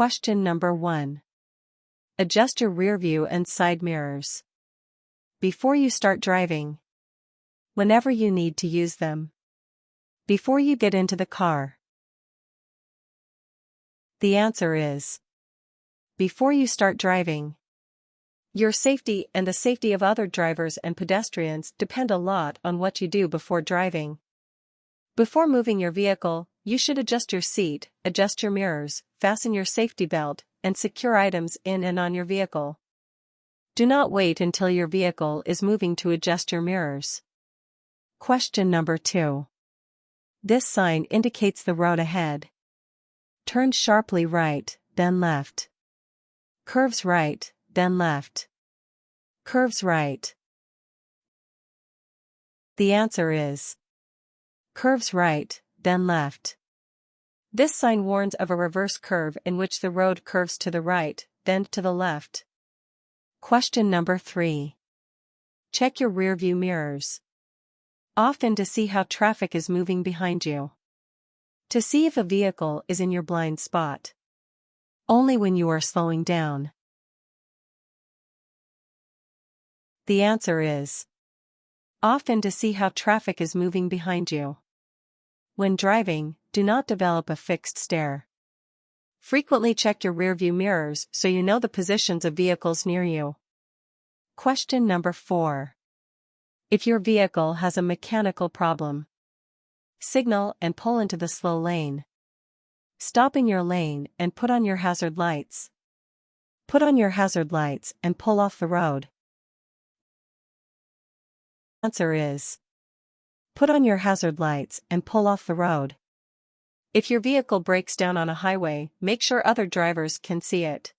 Question number 1. Adjust your rear view and side mirrors. Before you start driving. Whenever you need to use them. Before you get into the car. The answer is before you start driving. Your safety and the safety of other drivers and pedestrians depend a lot on what you do before driving. Before moving your vehicle, you should adjust your seat, adjust your mirrors, fasten your safety belt, and secure items in and on your vehicle. Do not wait until your vehicle is moving to adjust your mirrors. Question number 2. This sign indicates the road ahead. Turns sharply right, then left. Curves right, then left. Curves right. The answer is curves right, then left. This sign warns of a reverse curve in which the road curves to the right, then to the left. Question number 3. Check your rearview mirrors. Often to see how traffic is moving behind you. To see if a vehicle is in your blind spot. Only when you are slowing down. The answer is often to see how traffic is moving behind you. When driving, do not develop a fixed stare. Frequently check your rearview mirrors so you know the positions of vehicles near you. Question number 4. If your vehicle has a mechanical problem, signal and pull into the slow lane. Stop in your lane and put on your hazard lights. Put on your hazard lights and pull off the road. Answer is put on your hazard lights and pull off the road. If your vehicle breaks down on a highway, make sure other drivers can see it.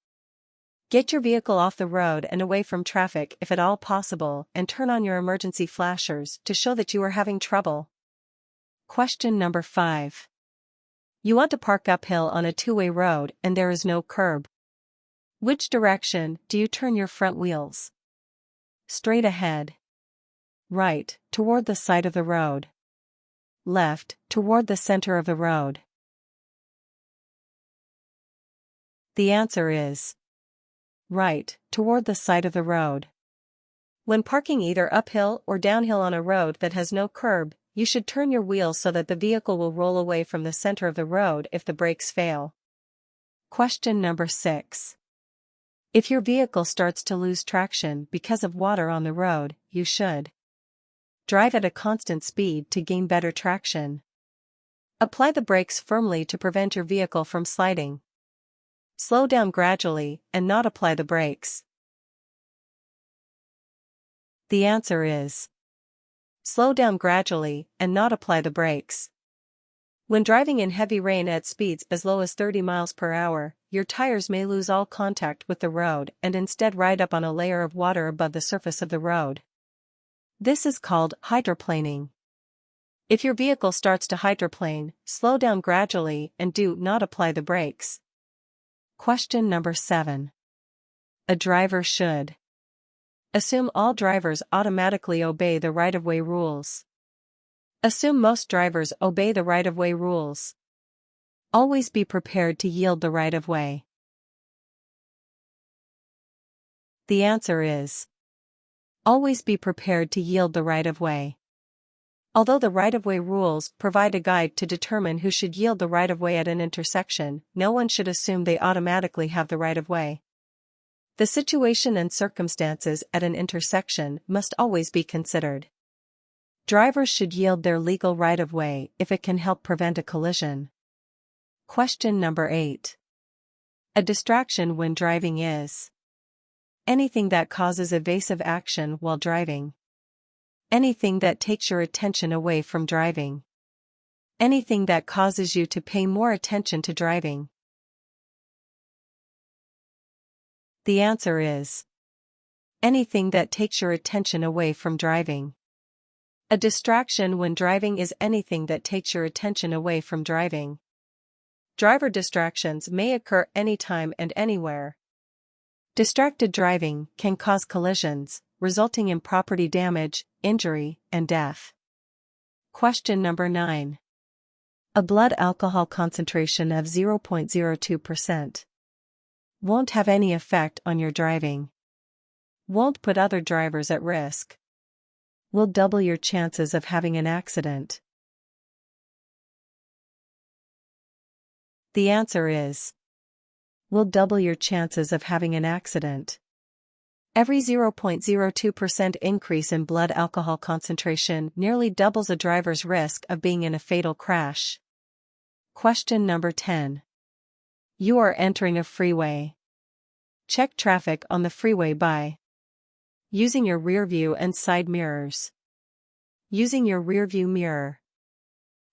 Get your vehicle off the road and away from traffic if at all possible, and turn on your emergency flashers to show that you are having trouble. Question number 5. You want to park uphill on a two-way road and there is no curb. Which direction do you turn your front wheels? Straight ahead. Right, toward the side of the road. Left, toward the center of the road. The answer is right, toward the side of the road. When parking either uphill or downhill on a road that has no curb, you should turn your wheels so that the vehicle will roll away from the center of the road if the brakes fail. Question number 6. If your vehicle starts to lose traction because of water on the road, you should drive at a constant speed to gain better traction. Apply the brakes firmly to prevent your vehicle from sliding. Slow down gradually and not apply the brakes. The answer is slow down gradually and not apply the brakes. When driving in heavy rain at speeds as low as 30 miles per hour, your tires may lose all contact with the road and instead ride up on a layer of water above the surface of the road. This is called hydroplaning. If your vehicle starts to hydroplane, slow down gradually and do not apply the brakes. Question number 7. A driver should assume all drivers automatically obey the right-of-way rules. Assume most drivers obey the right-of-way rules. Always be prepared to yield the right-of-way. The answer is always be prepared to yield the right-of-way. Although the right-of-way rules provide a guide to determine who should yield the right-of-way at an intersection, no one should assume they automatically have the right-of-way. The situation and circumstances at an intersection must always be considered. Drivers should yield their legal right-of-way if it can help prevent a collision. Question number 8. A distraction when driving is anything that causes evasive action while driving. Anything that takes your attention away from driving. Anything that causes you to pay more attention to driving. The answer is anything that takes your attention away from driving. A distraction when driving is anything that takes your attention away from driving. Driver distractions may occur anytime and anywhere. Distracted driving can cause collisions, resulting in property damage, injury, and death. Question number 9. A blood alcohol concentration of 0.02% Won't have any effect on your driving. Won't put other drivers at risk. Will double your chances of having an accident. The answer is: will double your chances of having an accident. Every 0.02% increase in blood alcohol concentration nearly doubles a driver's risk of being in a fatal crash. Question number 10. You are entering a freeway. Check traffic on the freeway by using your rear view and side mirrors. Using your rear view mirror.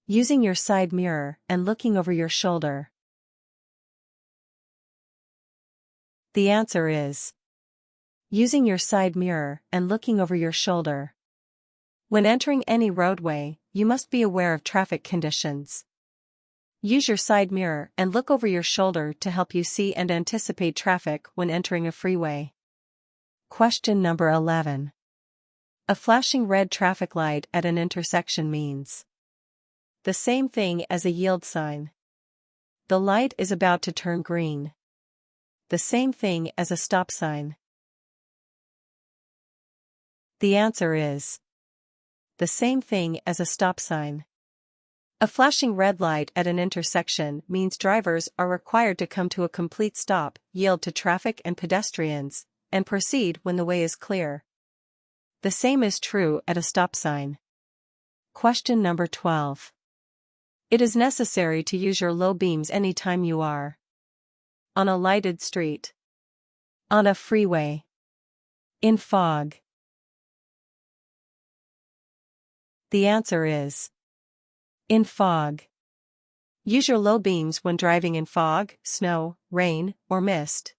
Using your side mirror and looking over your shoulder. The answer is using your side mirror and looking over your shoulder. When entering any roadway, you must be aware of traffic conditions. Use your side mirror and look over your shoulder to help you see and anticipate traffic when entering a freeway. Question number 11. A flashing red traffic light at an intersection means the same thing as a yield sign. The light is about to turn green. The same thing as a stop sign. The answer is the same thing as a stop sign. A flashing red light at an intersection means drivers are required to come to a complete stop, yield to traffic and pedestrians, and proceed when the way is clear. The same is true at a stop sign. Question number 12. It is necessary to use your low beams anytime you are on a lighted street, on a freeway, in fog. The answer is in fog. Use your low beams when driving in fog, snow, rain, or mist.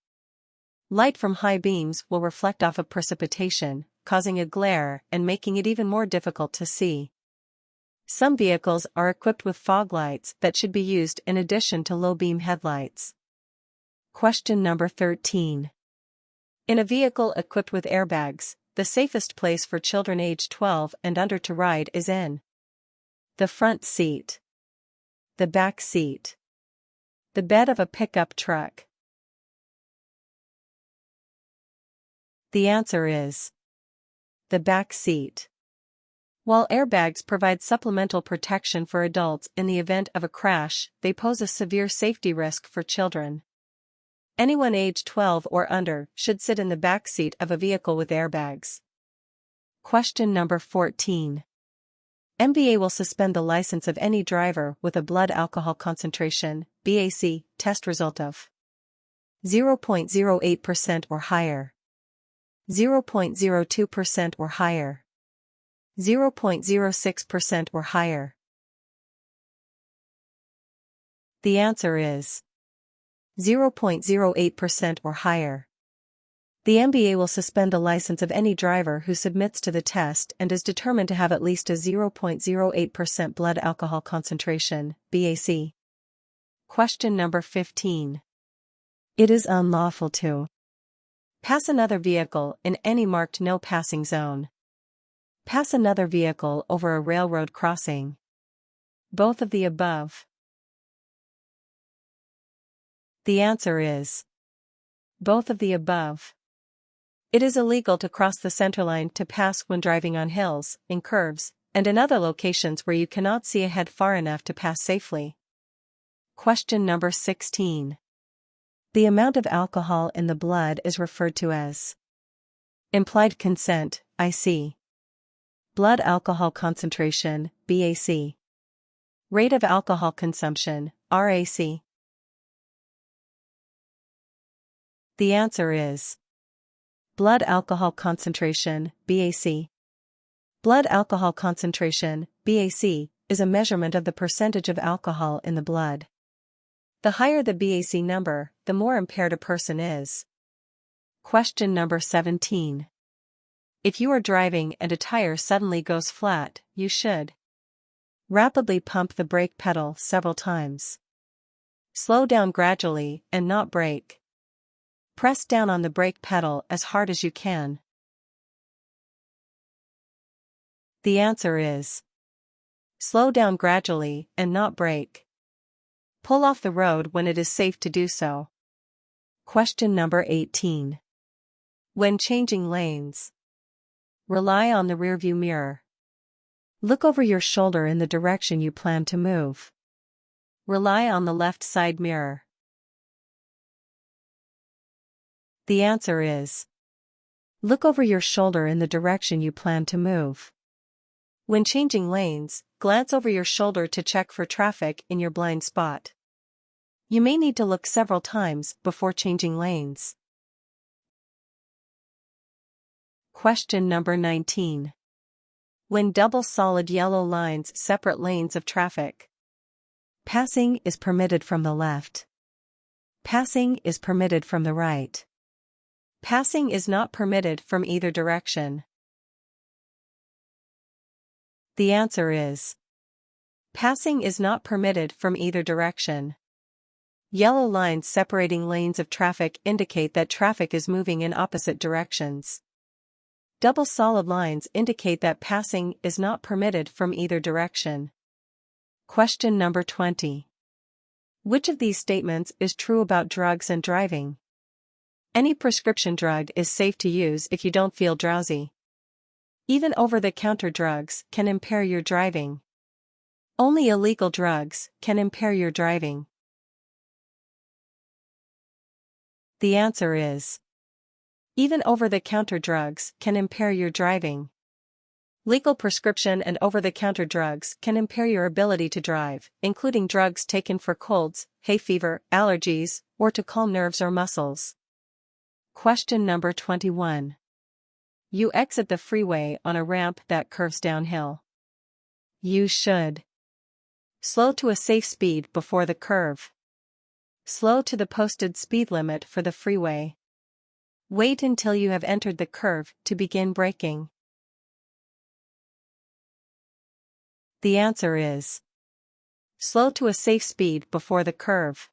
Light from high beams will reflect off of precipitation, causing a glare and making it even more difficult to see. Some vehicles are equipped with fog lights that should be used in addition to low beam headlights. Question number 13. In a vehicle equipped with airbags, the safest place for children aged 12 and under to ride is in the front seat, the back seat, the bed of a pickup truck. The answer is the back seat. While airbags provide supplemental protection for adults in the event of a crash, they pose a severe safety risk for children. Anyone aged 12 or under should sit in the back seat of a vehicle with airbags. Question number 14. MBA will suspend the license of any driver with a blood alcohol concentration, BAC, test result of 0.08% or higher, 0.02% or higher, 0.06% or higher. The answer is 0.08% or higher. The MBA will suspend the license of any driver who submits to the test and is determined to have at least a 0.08% blood alcohol concentration, BAC. Question number 15. It is unlawful to pass another vehicle in any marked no passing zone. Pass another vehicle over a railroad crossing. Both of the above. The answer is both of the above. It is illegal to cross the centerline to pass when driving on hills, in curves, and in other locations where you cannot see ahead far enough to pass safely. Question number 16. The amount of alcohol in the blood is referred to as implied consent, IC. Blood alcohol concentration, BAC. Rate of alcohol consumption, RAC. The answer is blood alcohol concentration, BAC. Blood alcohol concentration, BAC, is a measurement of the percentage of alcohol in the blood. The higher the BAC number, the more impaired a person is. Question number 17. If you are driving and a tire suddenly goes flat, you should rapidly pump the brake pedal several times. Slow down gradually and not brake. Press down on the brake pedal as hard as you can. The answer is slow down gradually and not brake. Pull off the road when it is safe to do so. Question number 18. When changing lanes, rely on the rearview mirror. Look over your shoulder in the direction you plan to move. Rely on the left side mirror. The answer is: look over your shoulder in the direction you plan to move. When changing lanes, glance over your shoulder to check for traffic in your blind spot. You may need to look several times before changing lanes. Question number 19. When double solid yellow lines separate lanes of traffic, passing is permitted from the left. Passing is permitted from the right. Passing is not permitted from either direction. The answer is: passing is not permitted from either direction. Yellow lines separating lanes of traffic indicate that traffic is moving in opposite directions. Double solid lines indicate that passing is not permitted from either direction. Question number 20. Which of these statements is true about drugs and driving? Any prescription drug is safe to use if you don't feel drowsy. Even over-the-counter drugs can impair your driving. Only illegal drugs can impair your driving. The answer is: even over-the-counter drugs can impair your driving. Legal prescription and over-the-counter drugs can impair your ability to drive, including drugs taken for colds, hay fever, allergies, or to calm nerves or muscles. Question number 21. You exit the freeway on a ramp that curves downhill. You should slow to a safe speed before the curve. Slow to the posted speed limit for the freeway. Wait until you have entered the curve to begin braking. The answer is: slow to a safe speed before the curve.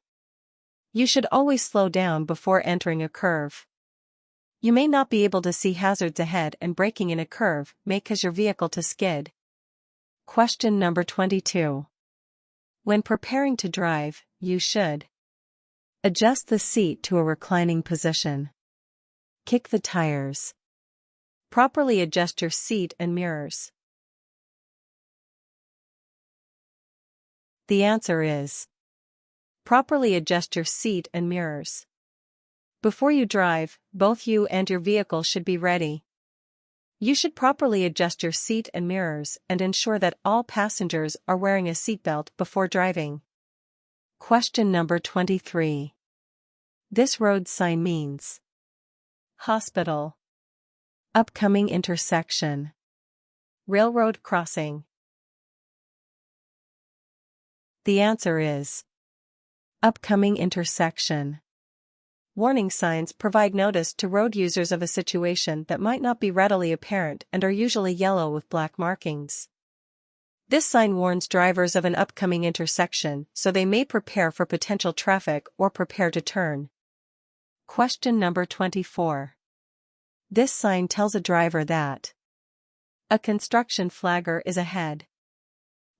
You should always slow down before entering a curve. You may not be able to see hazards ahead, and braking in a curve may cause your vehicle to skid. Question number 22. When preparing to drive, you should adjust the seat to a reclining position. Kick the tires. Properly adjust your seat and mirrors. The answer is: properly adjust your seat and mirrors. Before you drive, both you and your vehicle should be ready. You should properly adjust your seat and mirrors and ensure that all passengers are wearing a seatbelt before driving. Question number 23. This road sign means hospital, upcoming intersection, railroad crossing. The answer is upcoming intersection. Warning signs provide notice to road users of a situation that might not be readily apparent and are usually yellow with black markings. This sign warns drivers of an upcoming intersection, so they may prepare for potential traffic or prepare to turn. Question number 24. This sign tells a driver that a construction flagger is ahead.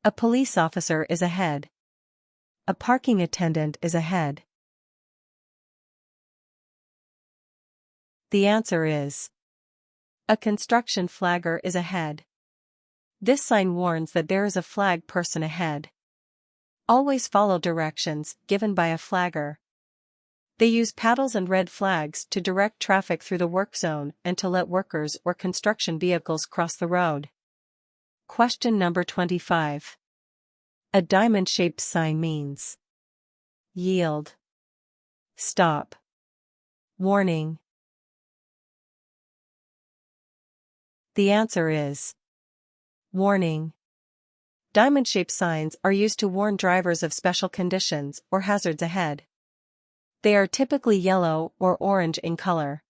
A police officer is ahead. A parking attendant is ahead. The answer is: a construction flagger is ahead. This sign warns that there is a flag person ahead. Always follow directions given by a flagger. They use paddles and red flags to direct traffic through the work zone and to let workers or construction vehicles cross the road. Question number 25. A diamond-shaped sign means yield, stop, warning. The answer is warning. Diamond-shaped signs are used to warn drivers of special conditions or hazards ahead. They are typically yellow or orange in color.